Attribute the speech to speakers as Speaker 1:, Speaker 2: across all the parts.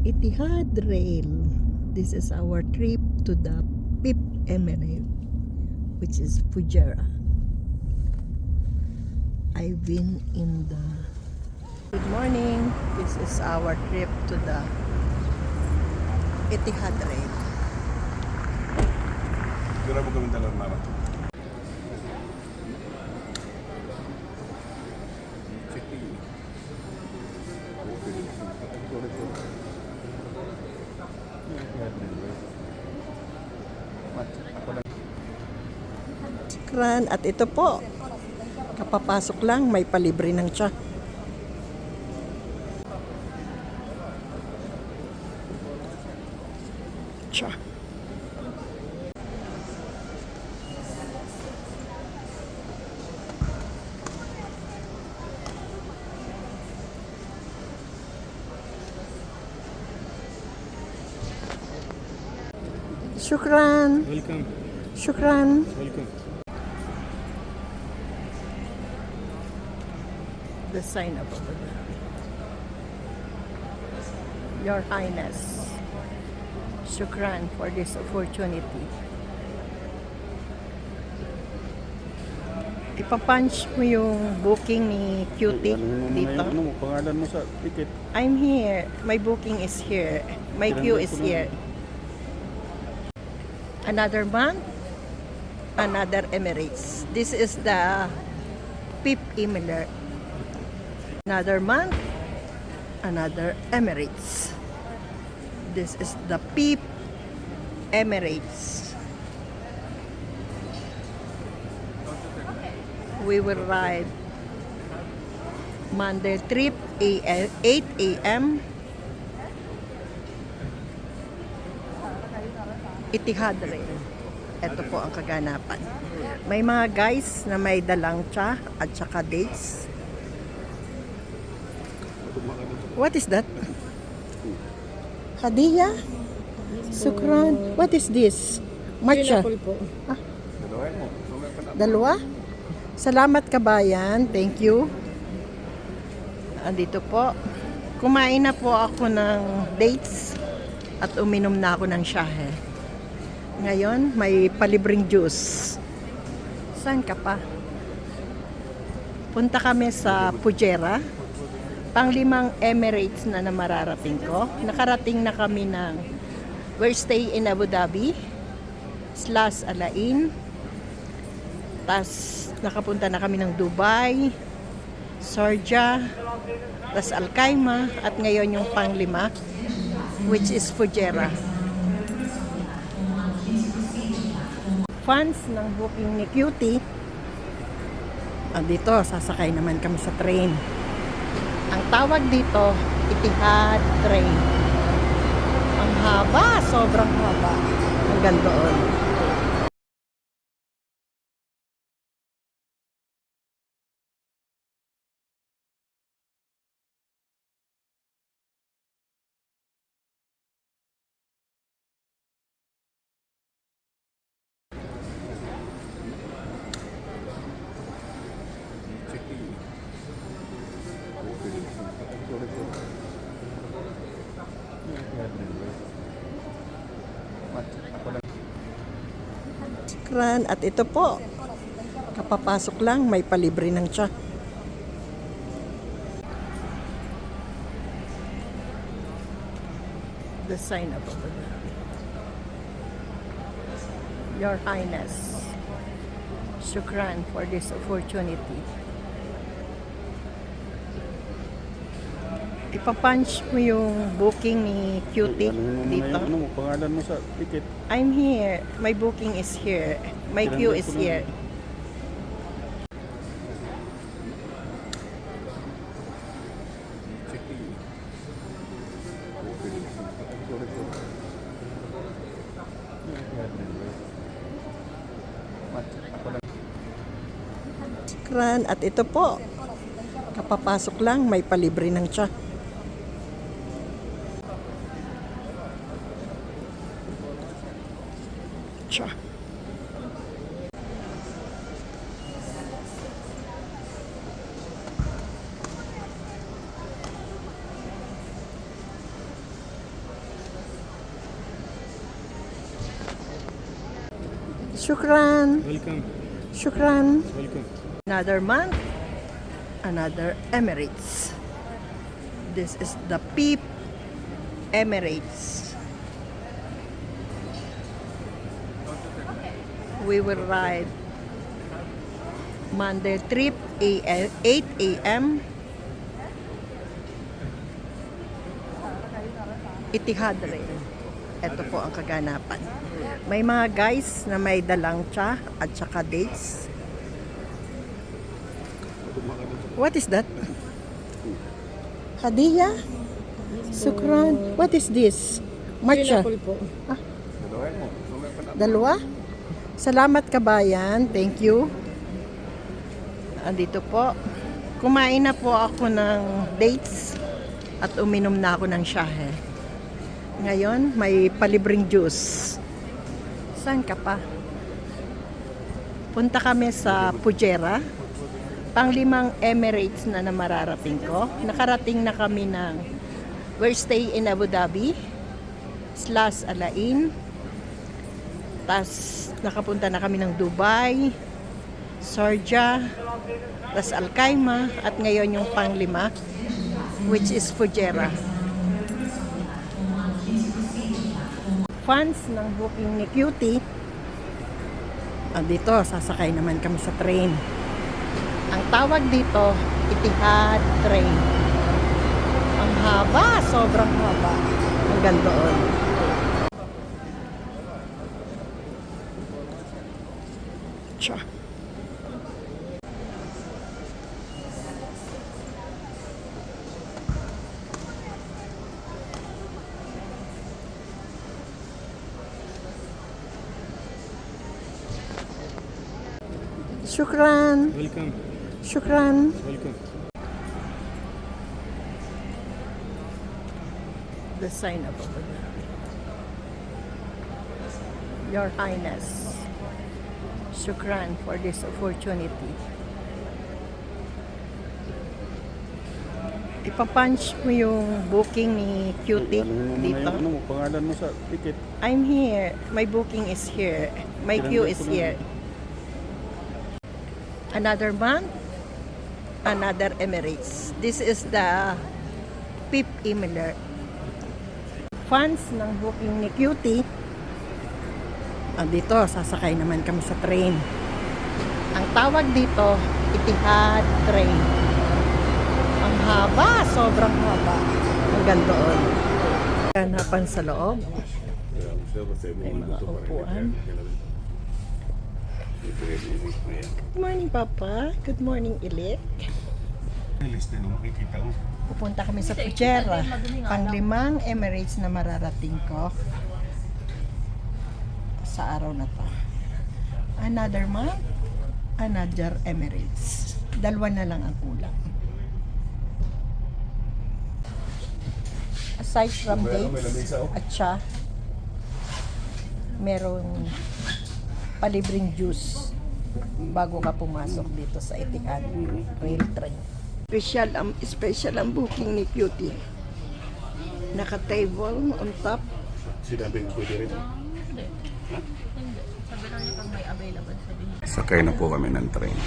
Speaker 1: Etihad Rail. This is our trip to the PIP Emirate, which is Fujairah. I've been in the... Good morning. This is our trip to the Etihad Rail.
Speaker 2: Kira mo kami dalang mama.
Speaker 1: Shukran. At ito po, kapapasok lang, may palibre ng tsa. Tsa. Shukran.
Speaker 2: Welcome.
Speaker 1: Shukran.
Speaker 2: Welcome.
Speaker 1: The sign up over there. Your Highness, shukran for this opportunity. Ipapunch mo yung booking ni Cutie dito.
Speaker 2: Ano mo, pangalan mo sa ticket?
Speaker 1: I'm here. My booking is here. My queue is here. Another month, another Emirates. This is the PIP Emirate. Another month, another Emirates. This is the PIP Emirates. We will ride Monday trip 8 a.m. Etihad Rail. Ito po ang kaganapan. May mga guys na may dalang tsa at saka dates. What is that? Hadiya? Sukran. What is this? Matcha. Ah, dalawa? Salamat kabayan. Thank you. Andito po. Kumain na po ako ng dates at uminom na ako ng shahe. Ngayon, may palibreng juice. Saan ka pa? Punta kami sa Fujairah. Pang-5 Emirates na mararating ko. Nakarating na kami ng we're stay in Abu Dhabi / Al Ain. Tas nakapunta na kami ng Dubai, Sharjah, tas Al Khaimah, at ngayon yung pang-5 which is Fujairah. Fans ng booking ni Cutie. Dito, sasakay naman kami sa train. Ang tawag dito, Etihad Train. Ang haba, sobrang haba. Hanggang doon. Shukran. At ito po, kapapasok lang, may palibre ng tsa. The sign up over there. Your Highness, shukran for this opportunity. Ipapunch mo yung booking ni Cutie dito.
Speaker 2: Ano mo, pangalan mo sa ticket?
Speaker 1: I'm here. My booking is here. My queue is here. Shukran. At ito po, kapapasok lang, may palibre ng tsa. Tsa. Shukran.
Speaker 2: Welcome.
Speaker 1: Shukran.
Speaker 2: Welcome.
Speaker 1: Another month, another Emirates. This is the PEEP Emirates. We will ride Monday trip 8 a.m. Etihad Rail. Ito po ang kaganapan. May mga guys na may dalang tsa at saka dates. What is that? Hadiah? Sukran. What is this? Matcha.
Speaker 2: Dalawain mo.
Speaker 1: Dalawa? Salamat kabayan. Thank you. Andito po. Kumain na po ako ng dates at uminom na ako ng shahe. Ngayon, may palibreng juice. Saan ka pa? Punta kami sa Fujairah. Panglimang Emirates na mararating ko. Nakarating na kami ng we're stay in Abu Dhabi / Alain. Tas nakapunta na kami ng Dubai, Sharjah, tas Al Khaimah, at ngayon yung panglima, which is Fujairah. Fans ng booking ni Cutie. Dito, sasakay naman kami sa train. Ang tawag dito, Etihad Train. Ang haba, sobrang haba. Hanggang doon. Tsa. Shukran.
Speaker 2: Welcome.
Speaker 1: Shukran.
Speaker 2: Welcome.
Speaker 1: The sign up over there. Your Highness, shukran for this opportunity. Ipapunch mo yung booking ni Cutie
Speaker 2: Ano mo
Speaker 1: dito.
Speaker 2: yung ano mo, pangalan mo sa ticket.
Speaker 1: I'm here. My booking is here. My queue is here. Another month, another Emirates. This is the PEEP Emirates. Fans ng booking ni Cutie. Dito, sasakay naman kami sa train. Ang tawag dito, Etihad Train. Ang haba, sobrang haba. Hanggang doon. Hanapan sa loob. May mga upuan. Good morning, Papa. Good morning, Ilik.
Speaker 2: List din mo makikita mo.
Speaker 1: Pupunta kami sa Fujairah. Panglimang Emirates na mararating ko sa araw na to. Another month, another Emirates. Dalawa na lang ang kulang. Aside from dates at siya, merong palibreng juice bago ka pumasok dito sa Etihad Rail Train. Special ang booking ni Cutie. Naka-table on top.
Speaker 2: Sinabing pwede rin.
Speaker 3: Sabi lang niya pag may available, sabihin.
Speaker 2: Sakay na po kami ng train.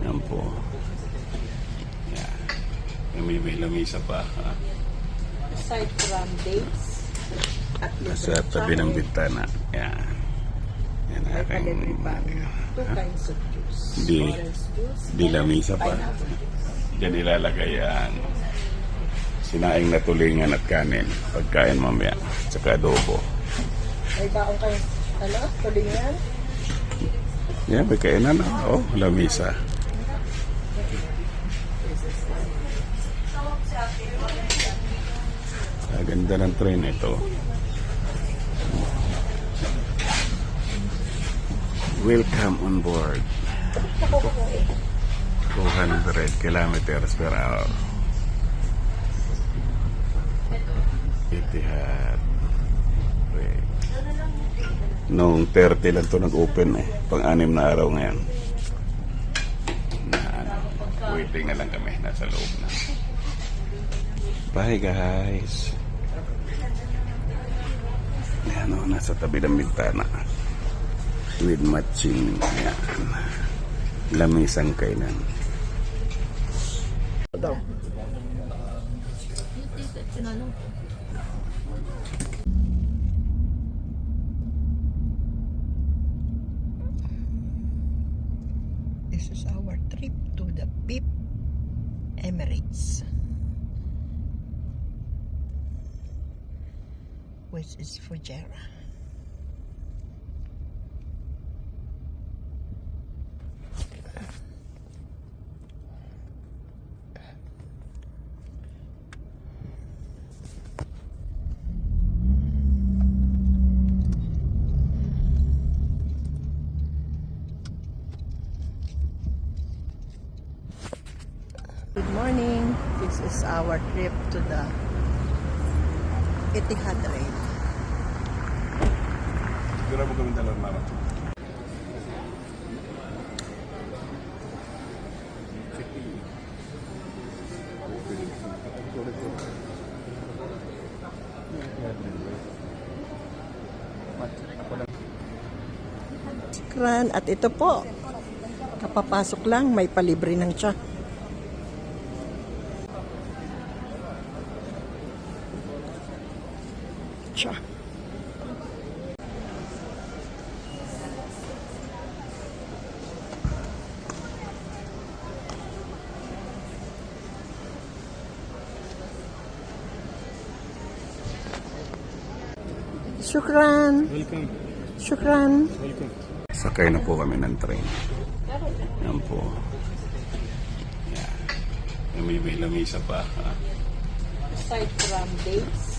Speaker 2: Yan po. Yan. May lamisa pa. Ha?
Speaker 1: Aside from dates at
Speaker 2: Sa tabi ng bintana. Yan. Yan
Speaker 1: may
Speaker 2: aking...
Speaker 1: palibre pa. Two kinds of juice.
Speaker 2: Di,
Speaker 1: Orange juice.
Speaker 2: di lamisa pa.
Speaker 1: Pineapple juice.
Speaker 2: Diyan ilalagay ang sinaing na tulingan at kanin. Pagkain mamaya. Tsaka adobo.
Speaker 1: May baong kayo, tulingan.
Speaker 2: Yan, may kainan. Oh, lamisa. Ganda ng train ito. Welcome on board. 200 kilometers per hour. Etihad. Rail. Noong 30 lang ito nag-open eh. Pang-anim na araw ngayon. Waiting na lang kami. Nasa loob na. Bye guys. Yan o, nasa tabi ng bintana. with matching. Yan. Lamisang kainan.
Speaker 3: Yung ticket, tinanong ko.
Speaker 1: This is our trip to the PIP Emirates, which is Fujairah. Good morning. This is our trip to the Etihad Rail.
Speaker 2: Siguro mo kami dalang mara.
Speaker 1: Tikran, at ito po, kapapasok lang, may palibre ng tsa. Tsa. Shukran.
Speaker 2: Welcome.
Speaker 1: Shukran.
Speaker 2: Welcome. Sakay na po kami ng train. Yan po. Yan. May lamisa pa. Ha?
Speaker 1: Aside from dates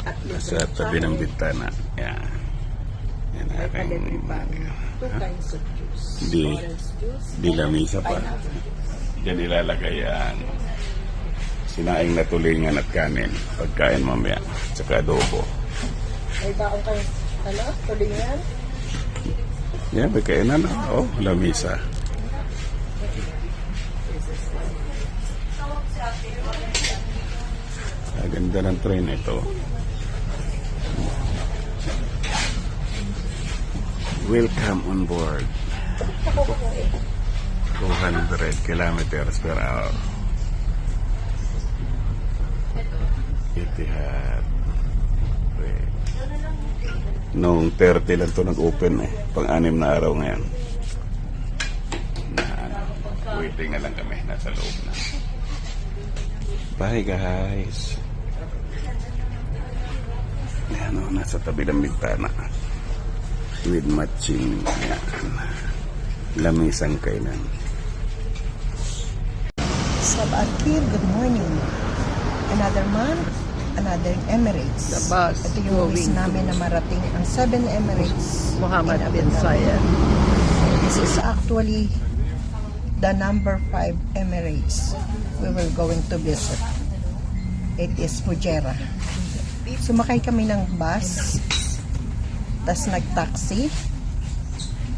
Speaker 1: at
Speaker 2: Sa tabi ng bintana. Yan. Yan
Speaker 1: may
Speaker 2: aking...
Speaker 1: palibre pa. Two kinds of juice.
Speaker 2: Di,
Speaker 1: Orange juice.
Speaker 2: di lamisa pa. Diyan ilalagay ang sinaing na tulingan at kanin. Pagkain mamaya. Tsaka adobo.
Speaker 1: May baong kayo, tulingan.
Speaker 2: Yan, may kainan. Oh, lamisa. Ganda ng train ito. Welcome on board. 200 kilometers per hour. Etihad. Noong 30 lang to nag-open eh. Pang-anim na araw ngayon. Waiting na lang kami. Nasa loob na. Bye guys. Yan o, nasa tabi ng bintana. With matching. Yan. Lamisang kainan.
Speaker 1: Sabah Al-Khir, good morning. Another month, another Emirates.
Speaker 3: The bus
Speaker 1: Ito yung wish
Speaker 3: moving
Speaker 1: namin na marating ang 7 Emirates.
Speaker 3: Muhammad
Speaker 1: in
Speaker 3: bin
Speaker 1: Abu Dhabi.
Speaker 3: Zayed.
Speaker 1: This is actually the number 5 Emirates we will going to visit. It is Fujairah. Sumakay kami ng bus, tas nag-taxi.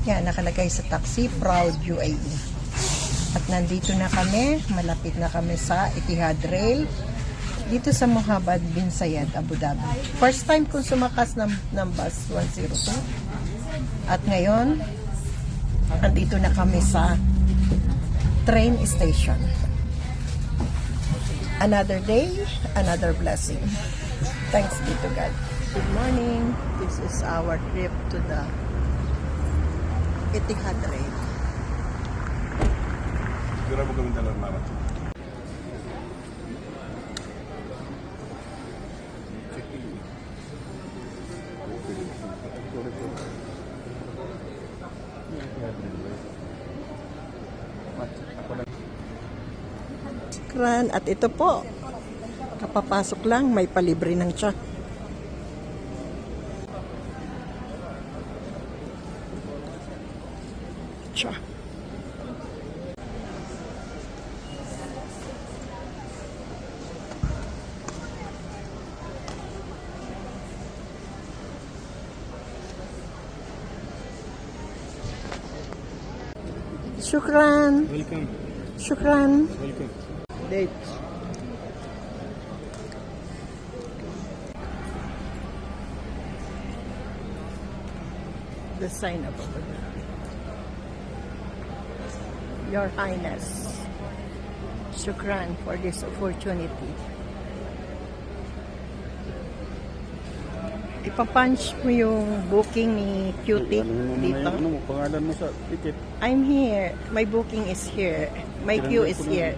Speaker 1: Yan, nakalagay sa taxi, Proud UAE. At nandito na kami, malapit na kami sa Etihad Rail, dito sa Muhammad bin Zayed, Abu Dhabi. First time kong sumakas ng bus 102. At ngayon, nandito na kami sa train station. Another day, another blessing. Thanks be to God. Good morning. This is our trip to the Etihad Rail.
Speaker 2: Siguro mo kami dalang mara.
Speaker 1: Tikran, at ito po, kapapasok lang, may palibre ng tsa. Tsa. Shukran.
Speaker 2: Welcome.
Speaker 1: Shukran.
Speaker 2: Welcome.
Speaker 1: Dates. the sign of Abu Dhabi. Your Highness, shukran for this opportunity. Ipapunch mo yung booking ni Cutie dito.
Speaker 2: Ano mo, pangalan mo sa ticket?
Speaker 1: I'm here. My booking is here. My queue is here.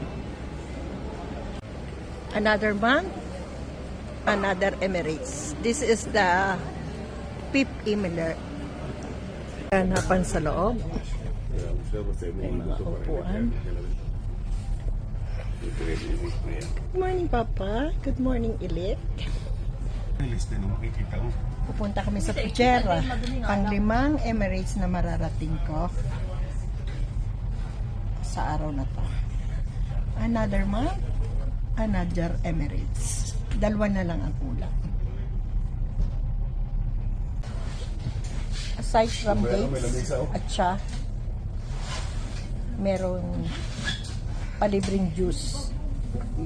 Speaker 1: Another month, another Emirates. This is the PIP Emirates. Hanapan sa loob. May mga upuan. Good morning, Papa. Good morning, Elite.
Speaker 2: Lista na makikita mo.
Speaker 1: Pupunta kami sa Pujera. Pang-5 Emirates na mararating ko sa araw na to. Another month, another Emirates. 2 na lang ang kulang. Aside from dates at siya, merong palibreng juice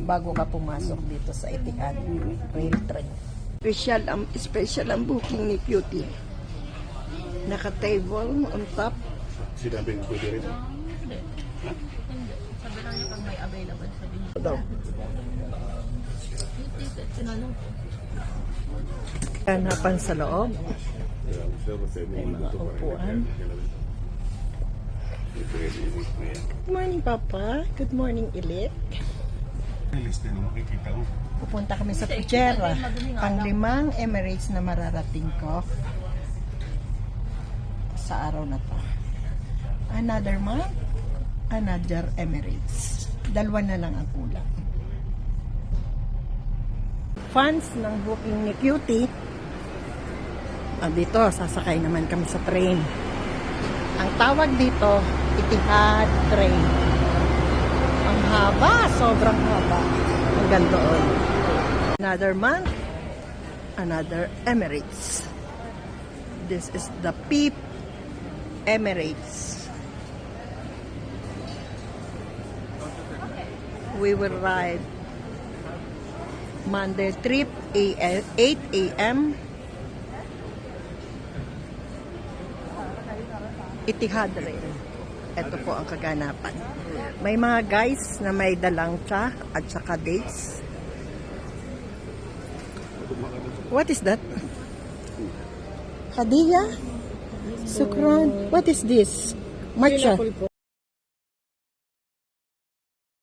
Speaker 1: bago ka pumasok dito sa Etihad Rail Train. Special ang booking ni Cutie. Naka-table on top.
Speaker 2: Sinabing pwede rin.
Speaker 3: Hindi. Sabi lang niya pag may available sa bihin.
Speaker 1: Daw.
Speaker 3: Tinanong ko.
Speaker 1: Hanapan sa loob.
Speaker 2: May
Speaker 1: mga upuan. Good morning, Papa. Good morning, Elite.
Speaker 2: Lista na makikita mo.
Speaker 1: Pupunta kami sa Pujera. Pang-5 Emirates na mararating ko sa araw na to. Another month, another Emirates. 2 na lang ang kulang. Fans ng booking ni Cutie. Dito, sasakay naman kami sa train. Ang tawag dito, Etihad Train. Ang haba, sobrang haba. Hanggang doon. Another month, another Emirates. This is the PIP Emirates. We will ride Monday trip 8 a.m. Etihad Rail. Ito po ang kaganapan. May mga guys na may dalang tsa at saka dates. What is that? Hadiya? Sukran? What is this? Matcha?